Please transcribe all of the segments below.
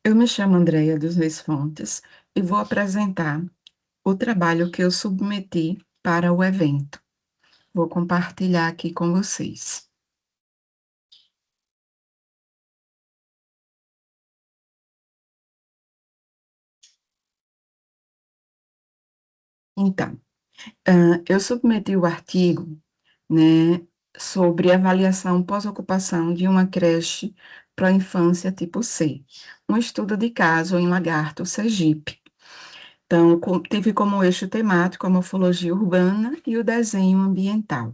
Eu me chamo Andreia dos Reis Fontes e vou apresentar o trabalho que eu submeti para o evento. Vou compartilhar aqui com vocês. Então, eu submeti o artigo, né, sobre avaliação pós-ocupação de uma creche para a infância tipo C, um estudo de caso em Lagarto, Sergipe. Então, tive como eixo temático a morfologia urbana e o desenho ambiental.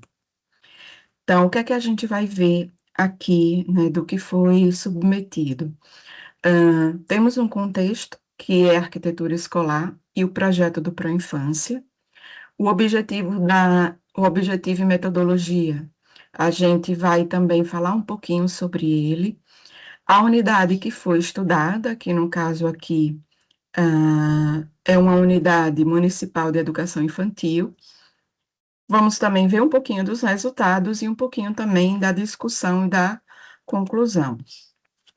Então, o que é que a gente vai ver aqui, né, do que foi submetido? Temos um contexto, que é a arquitetura escolar e o projeto do Proinfância. O objetivo e metodologia, a gente vai também falar um pouquinho sobre ele. A unidade que foi estudada, que no caso aqui, é uma unidade municipal de educação infantil. Vamos também ver um pouquinho dos resultados e um pouquinho também da discussão e da conclusão.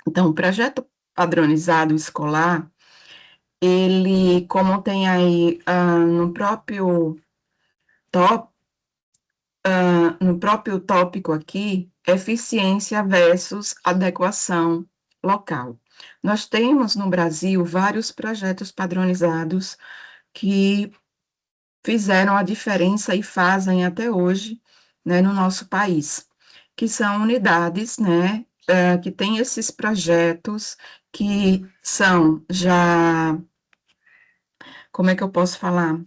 Então, o projeto padronizado escolar, ele, como tem aí tó- no próprio tópico aqui, eficiência versus adequação local. Nós temos no Brasil vários projetos padronizados que fizeram a diferença e fazem até hoje, né, no nosso país, que são unidades, né, que têm esses projetos que são já, como é que eu posso falar?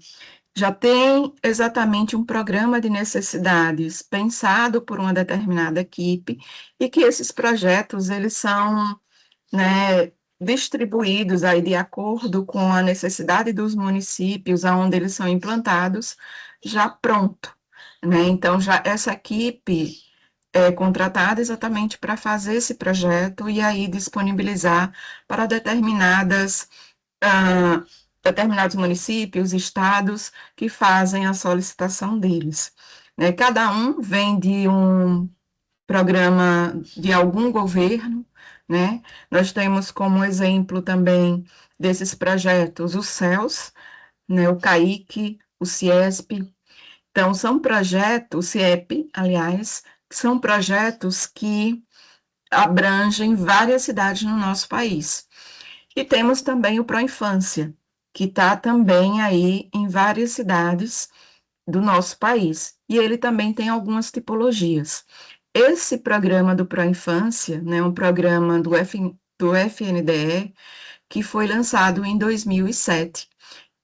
Já tem exatamente um programa de necessidades pensado por uma determinada equipe e que esses projetos, eles são, né, distribuídos aí de acordo com a necessidade dos municípios aonde eles são implantados, já pronto, né? Então, já essa equipe é contratada exatamente para fazer esse projeto e aí disponibilizar para ah, determinados municípios, estados que fazem a solicitação deles, né? Cada um vem de um programa de algum governo, né? Nós temos como exemplo também desses projetos o CELS, né? O CAIC, o CIESP. Então, são projetos, o CIEP, aliás, são projetos que abrangem várias cidades no nosso país. E temos também o Proinfância, que está também aí em várias cidades do nosso país. E ele também tem algumas tipologias. Esse programa do Proinfância, né, um programa do FNDE, que foi lançado em 2007,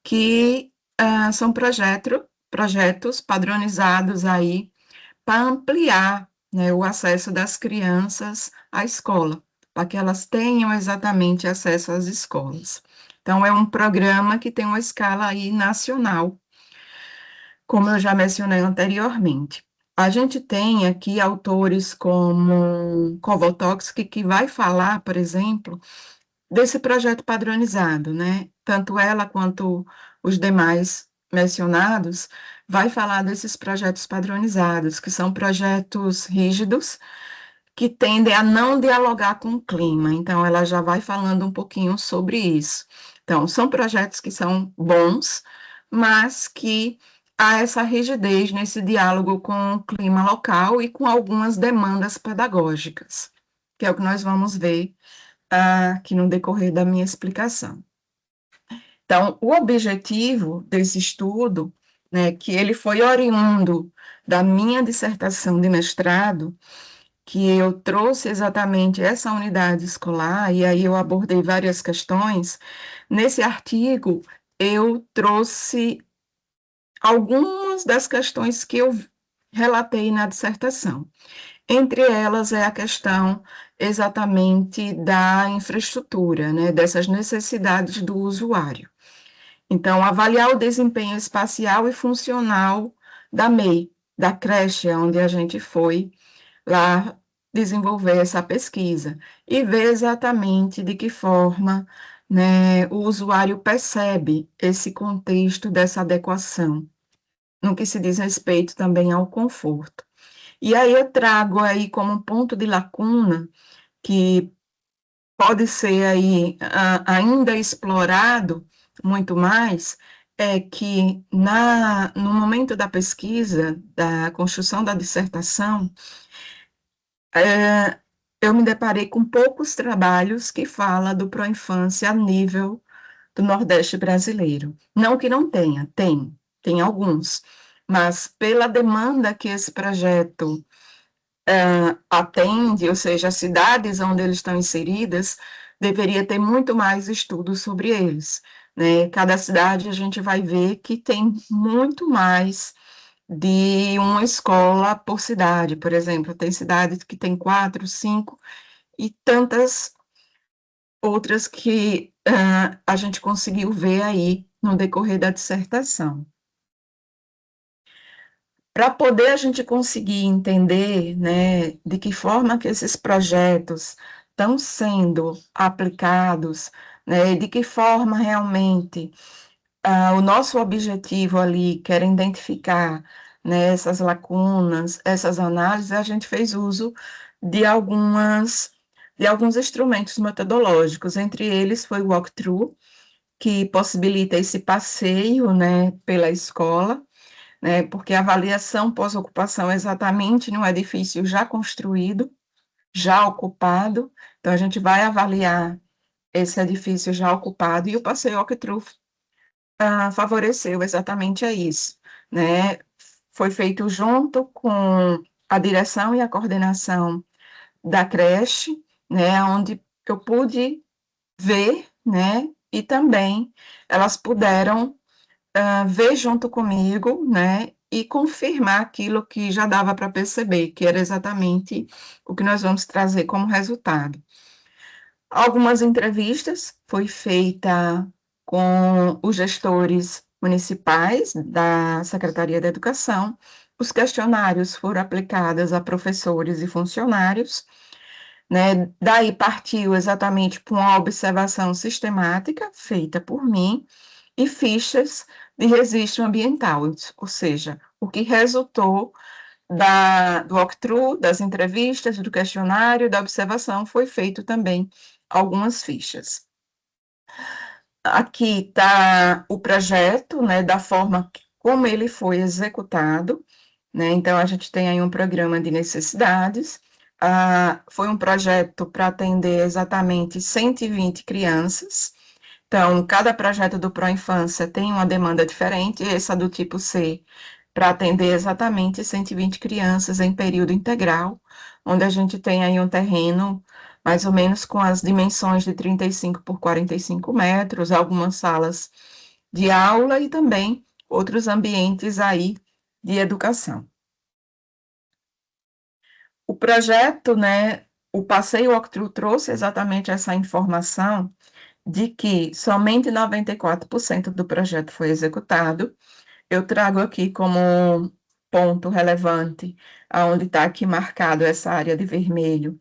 que são projetos padronizados aí para ampliar, né, o acesso das crianças à escola, para que elas tenham exatamente acesso às escolas. Então, é um programa que tem uma escala aí nacional, como eu já mencionei anteriormente. A gente tem aqui autores como Kovotoksky, que vai falar, por exemplo, desse projeto padronizado, né? Tanto ela quanto os demais mencionados vai falar desses projetos padronizados, que são projetos rígidos, que tendem a não dialogar com o clima. Então, ela já vai falando um pouquinho sobre isso. Então, são projetos que são bons, mas que há essa rigidez nesse diálogo com o clima local e com algumas demandas pedagógicas, que é o que nós vamos ver aqui no decorrer da minha explicação. Então, o objetivo desse estudo, né, que ele foi oriundo da minha dissertação de mestrado, que eu trouxe exatamente essa unidade escolar, e aí eu abordei várias questões. Nesse artigo, eu trouxe algumas das questões que eu relatei na dissertação. Entre elas é a questão exatamente da infraestrutura, né, dessas necessidades do usuário. Então, avaliar o desempenho espacial e funcional da MEI, da creche onde a gente foi lá desenvolver essa pesquisa e ver exatamente de que forma, né, o usuário percebe esse contexto dessa adequação, no que se diz respeito também ao conforto. E aí eu trago aí como um ponto de lacuna que pode ser aí ainda explorado muito mais, é que no momento da pesquisa, da construção da dissertação, é, eu me deparei com poucos trabalhos que falam do Proinfância a nível do Nordeste brasileiro. Não que não tenha, tem alguns, mas pela demanda que esse projeto atende, ou seja, as cidades onde eles estão inseridas, deveria ter muito mais estudos sobre eles, né? Cada cidade a gente vai ver que tem muito mais de uma escola por cidade, por exemplo, tem cidades que tem 4, 5 e tantas outras que a gente conseguiu ver aí no decorrer da dissertação. Para poder a gente conseguir entender, né, de que forma que esses projetos estão sendo aplicados, né, de que forma realmente o nosso objetivo ali, que era identificar, né, essas lacunas, essas análises, a gente fez uso de de alguns instrumentos metodológicos, entre eles foi o walkthrough, que possibilita esse passeio, né, pela escola, né, porque a avaliação pós-ocupação é exatamente num edifício já construído, já ocupado, então a gente vai avaliar esse edifício já ocupado, e o passeio walkthrough favoreceu exatamente a isso, né? Foi feito junto com a direção e a coordenação da creche, né, onde eu pude ver, né, e também elas puderam ver junto comigo, né, e confirmar aquilo que já dava para perceber, que era exatamente o que nós vamos trazer como resultado. Algumas entrevistas foi feita com os gestores municipais da Secretaria da Educação, os questionários foram aplicados a professores e funcionários, né? Daí partiu exatamente para uma observação sistemática feita por mim e fichas de registro ambiental, ou seja, o que resultou do walkthrough, das entrevistas, do questionário, da observação, foi feito também algumas fichas. Aqui está o projeto, né, da forma como ele foi executado, né, então a gente tem aí um programa de necessidades, foi um projeto para atender exatamente 120 crianças, então cada projeto do Proinfância tem uma demanda diferente, essa do tipo C, para atender exatamente 120 crianças em período integral, onde a gente tem aí um terreno mais ou menos com as dimensões de 35 por 45 metros, algumas salas de aula e também outros ambientes aí de educação. O projeto, né, o passeio walkthrough trouxe exatamente essa informação de que somente 94% do projeto foi executado. Eu trago aqui como ponto relevante, aonde está aqui marcado essa área de vermelho,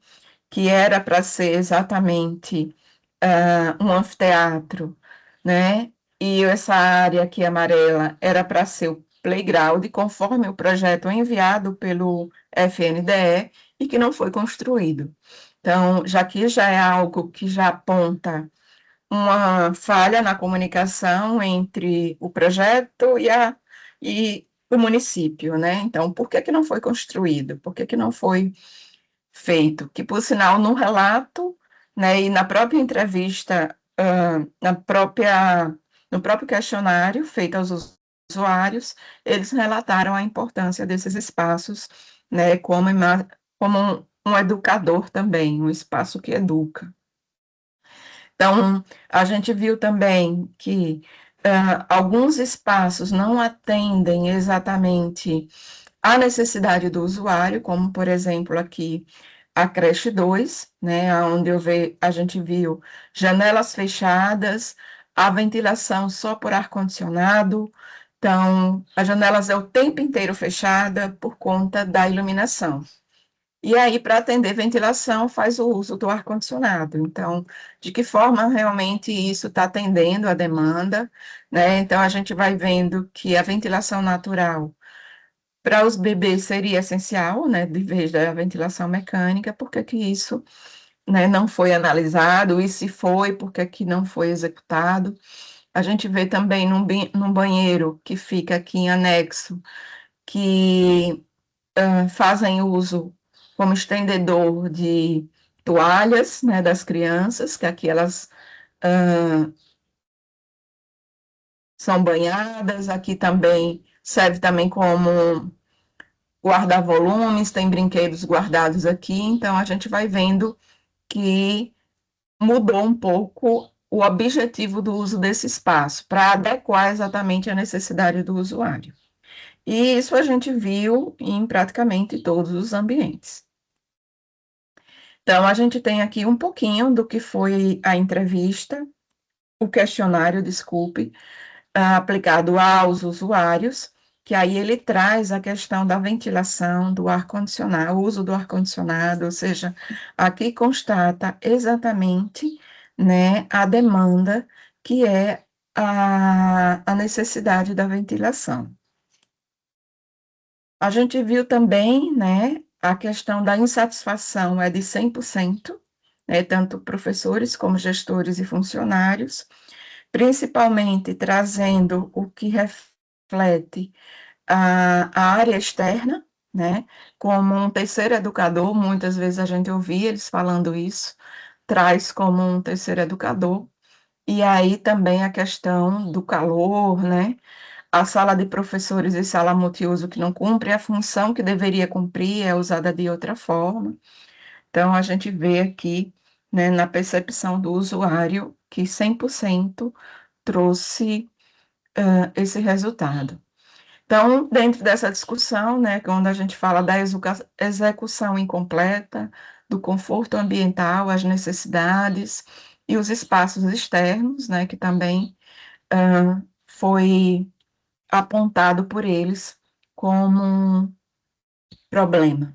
que era para ser exatamente um anfiteatro, né? E essa área aqui amarela era para ser o playground, conforme o projeto enviado pelo FNDE e que não foi construído. Então, já que já é algo que já aponta uma falha na comunicação entre o projeto e o município, né? Então, por que que não foi construído? Por que que não foi feito? Que, por sinal, no relato, né, e na própria entrevista, no próprio questionário feito aos usuários, eles relataram a importância desses espaços, né, como um educador também, um espaço que educa. Então, a gente viu também que alguns espaços não atendem exatamente à necessidade do usuário, como, por exemplo, aqui a creche 2, né, onde a gente viu janelas fechadas, a ventilação só por ar-condicionado, então, as janelas é o tempo inteiro fechada por conta da iluminação. E aí, para atender ventilação, faz o uso do ar-condicionado. Então, de que forma realmente isso está atendendo a demanda, né? Então, a gente vai vendo que a ventilação natural para os bebês seria essencial, né? De vez da ventilação mecânica, porque que isso né, não foi analisado, e se foi, por que que não foi executado. A gente vê também num banheiro que fica aqui em anexo, que fazem uso como estendedor de toalhas, né, das crianças, que aqui elas são banhadas, aqui também serve também como guarda-volumes, tem brinquedos guardados aqui, então a gente vai vendo que mudou um pouco o objetivo do uso desse espaço, para adequar exatamente à necessidade do usuário. E isso a gente viu em praticamente todos os ambientes. Então, a gente tem aqui um pouquinho do que foi a entrevista, o questionário, desculpe, aplicado aos usuários, que aí ele traz a questão da ventilação, do ar-condicionado, o uso do ar-condicionado, ou seja, aqui constata exatamente, né, a demanda que é a necessidade da ventilação. A gente viu também, né, a questão da insatisfação é de 100%, né, tanto professores como gestores e funcionários, principalmente trazendo o que reflete a área externa, né, como um terceiro educador, muitas vezes a gente ouvia eles falando isso, traz como um terceiro educador, e aí também a questão do calor, né, a sala de professores e sala multiuso que não cumpre a função que deveria cumprir, é usada de outra forma. Então, a gente vê aqui, né, na percepção do usuário, que 100% trouxe esse resultado. Então, dentro dessa discussão, né, quando a gente fala da execução incompleta, do conforto ambiental, as necessidades e os espaços externos, né, que também foi apontado por eles como um problema.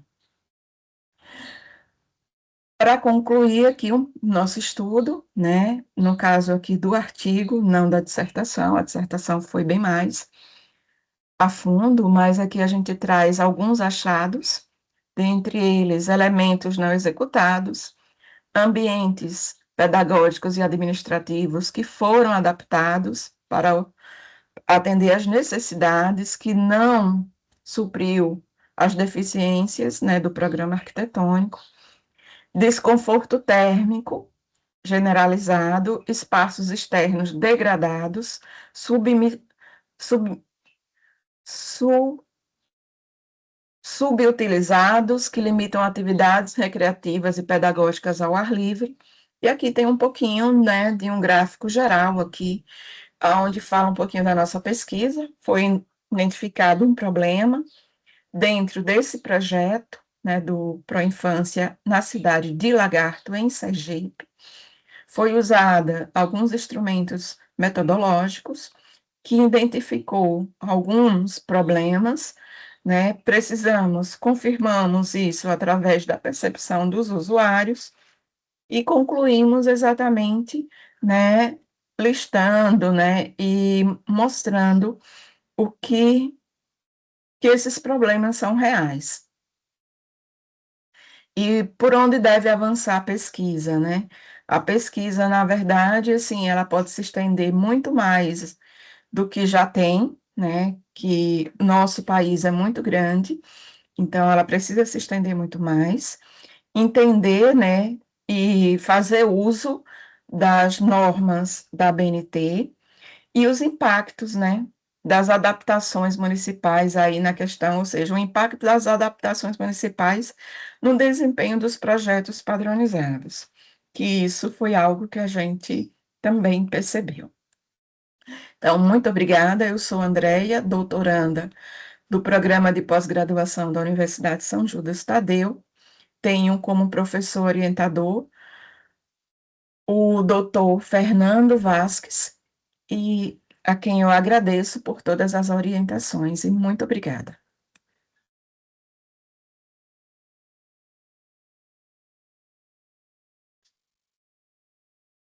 Para concluir aqui o nosso estudo, né, no caso aqui do artigo, não da dissertação, a dissertação foi bem mais a fundo, mas aqui a gente traz alguns achados, dentre eles elementos não executados, ambientes pedagógicos e administrativos que foram adaptados para atender às necessidades, que não supriu as deficiências, né, do programa arquitetônico, desconforto térmico generalizado, espaços externos degradados, submi, sub, su, subutilizados, que limitam atividades recreativas e pedagógicas ao ar livre. E aqui tem um pouquinho, né, de um gráfico geral aqui, onde fala um pouquinho da nossa pesquisa. Foi identificado um problema dentro desse projeto, né, do Proinfância na cidade de Lagarto, em Sergipe. Foi usada alguns instrumentos metodológicos que identificou alguns problemas, né? Confirmamos isso através da percepção dos usuários e concluímos exatamente, né, listando, né, e mostrando o que esses problemas são reais. E por onde deve avançar a pesquisa, né? A pesquisa, na verdade, assim, ela pode se estender muito mais do que já tem, né? Que nosso país é muito grande, então ela precisa se estender muito mais, entender, né? E fazer uso das normas da BNT e os impactos, né? Das adaptações municipais aí na questão, ou seja, o impacto das adaptações municipais no desempenho dos projetos padronizados, que isso foi algo que a gente também percebeu. Então, muito obrigada. Eu sou Andréia, doutoranda do Programa de Pós-Graduação da Universidade São Judas Tadeu. Tenho como professor orientador o doutor Fernando Vasques, e a quem eu agradeço por todas as orientações, e muito obrigada.